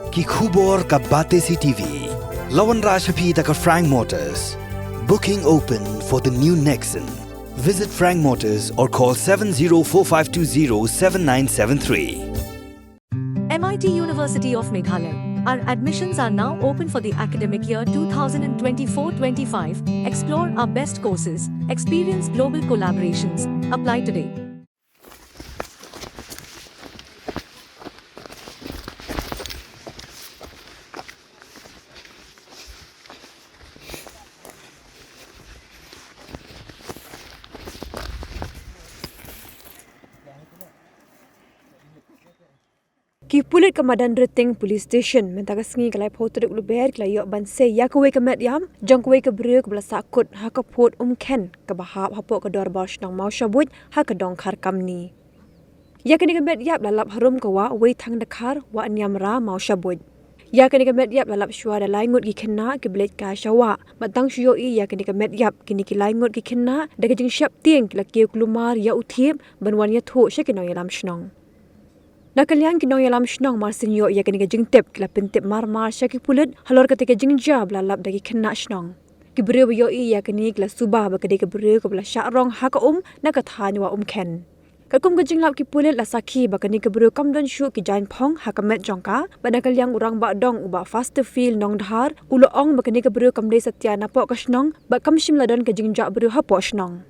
ki khubor ka bate CTV. Lawan Rashapi taka Frank Motors. Booking open for the new Nexon. Visit Frank Motors or call 7045207973. MIT University of Meghalaya. Our admissions are now open for the academic year 2024-25. Explore our best courses, experience global collaborations. Apply today. Ki pulit ke Madan Reteng Police Station mentaka sengi kalai potrik lu ber kalai yok ban se ya kuwe ke met yam jang kuwe ke bre ke bela sakut ha ke pot ken ke bahap hapo ke dor bos nang mau syabut ha ke dong khar kamni ya ke ni ke met yap lalap harum ke wa we thang dekhar wa nyam ra mau syabut ya ke ni ke met yap lalap syua da laingut gi kena ke blet ka syawa matang syoi ya ke ni ke met yap kini ki laingut gi kena de ke jing syap tieng ke la ke klumar ya uthip ban wan ya tho she ke no yalam shnong Nakalian kinong yalam shnong mar sinyo ya kini jing tep kila pentep mar syaki pulut halor ketika jing jab lalap dagi kena shnong. Kibre yo ya kini kila subah ba kedai kibre ko bla syarong ha ka na ka than wa ken. Kakum ke jing lap ki pulut la saki ba kini kibre kam don shu ki jain phong ha ka met jongka ba nakalian urang ba dong uba faster feel nong dhar ulo ong ba kini kibre kam dei satya na po ka shnong ba kam shim ladon ke jing jab bre ha po shnong.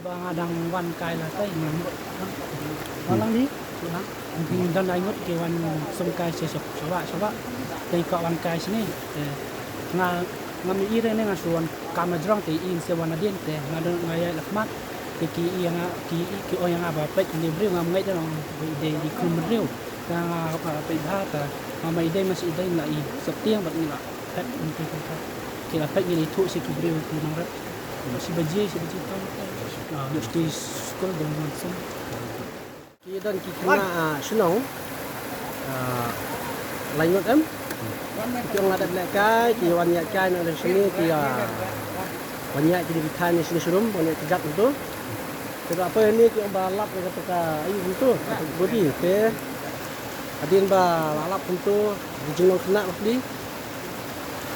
Bang adang wan kai la tai ngam walang ni lang dan ai ngot ke wan sum kai se sok sawa dai ka wan kai sini nga ngam i re ne nga suan kam jrong te in se wan adien te nga don ngaya lakmat te ki i nga ki o nga ba pek ni bri ngam ngai dong de di kum riu nga pa pe da ta mai dai mas i dai la i sop tiang bat ni la pek ni te ka ki la pek ni thu se ki bri ki nang rat si baji ta di sekolah dan langsung. Kita dan kita senang, lanjut kita ada belakang, kita banyak kan ada sini, kita banyak jadi bitan di sini serum, banyak kejap itu. Kita apa ini kita balap kita pakai ayu itu, body, te, adin balap itu, dijengol kena beli.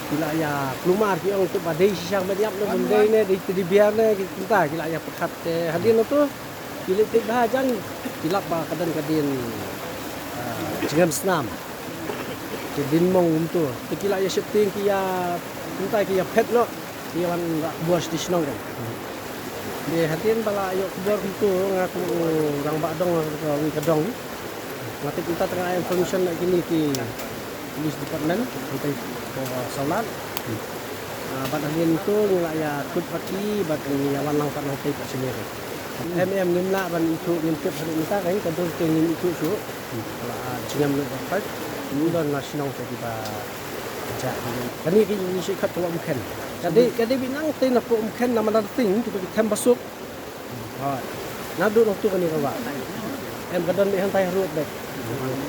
Kila ya keluar ki orang tu badai sisang badiap no benda ni di biar ni kita kila ya pekat hadin tu kila tik bahajan kila ba kadin jengam senam din mong tu kila ya shifting ki ya kita ki ya pet no ki wan buas di senong kan di hadin bala ayo kubur tu ngaku orang badong orang kedong ngati kita tengah information nak kini ki police department kita solat badangin tu ngaya kut pati badang yawan lang kan hotel kat sendiri nimna ban itu ngintip hari minta kan kadul tingin itu su jengam dapat mudon nasional tiba ja kani ni si khat tuam khen jadi binang tin nak ken nama dating tu kem basuk nadu tu kan ni kawa kadon di hantai road dek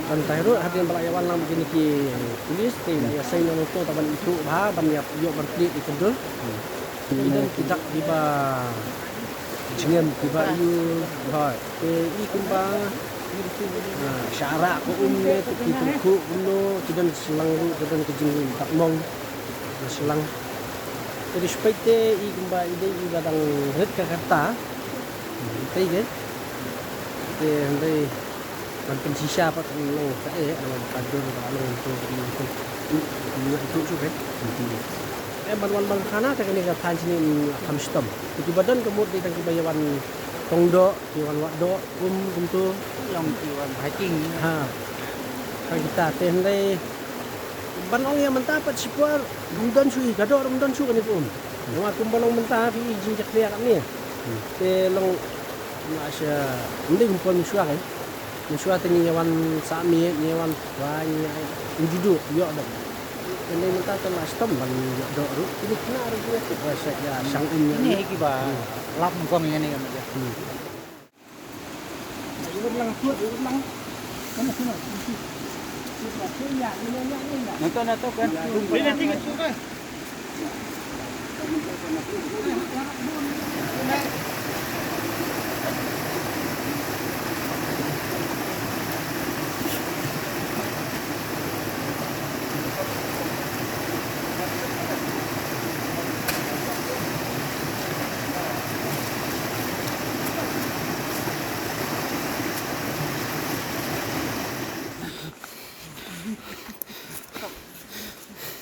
hantai road hadin bala yawan lang begini ki polis ti ya sai no to taban itu ba ban ya yo berklik di kedul dan tidak tiba jengam tiba yu ke i kumba syara ko umne tu ku uno kidan selang ru kidan kejing tak mong selang jadi sepete i kumba ide i badang red ka kata tai ke ndai man pensisya pa lo kae ang kador ba lo to itu juga ban kana ta kani ka than sini kamstom di badan kemud di tangki bayawan tongdo diwan wakdo tu yang diwan hiking ha kan kita tendai ban ong yang mentapat sipar mundan sui gador mundan su kan pun ngwa kumbalong mentah fi jinjak dia kan ni te long masya mending pun suah kan suah tani yawan sami yawan wai individu yo ada Ini minta telah stem bali dok ru. Ini kena ru dia tu rasa ya sang ini. Ini iki ba lap kong ngene kan aja. Ibu lang tuat, ibu lang. Mana sini? Nato kan. Ini tinggal tu kan.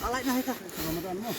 Alai dah itu. Ramadan mu.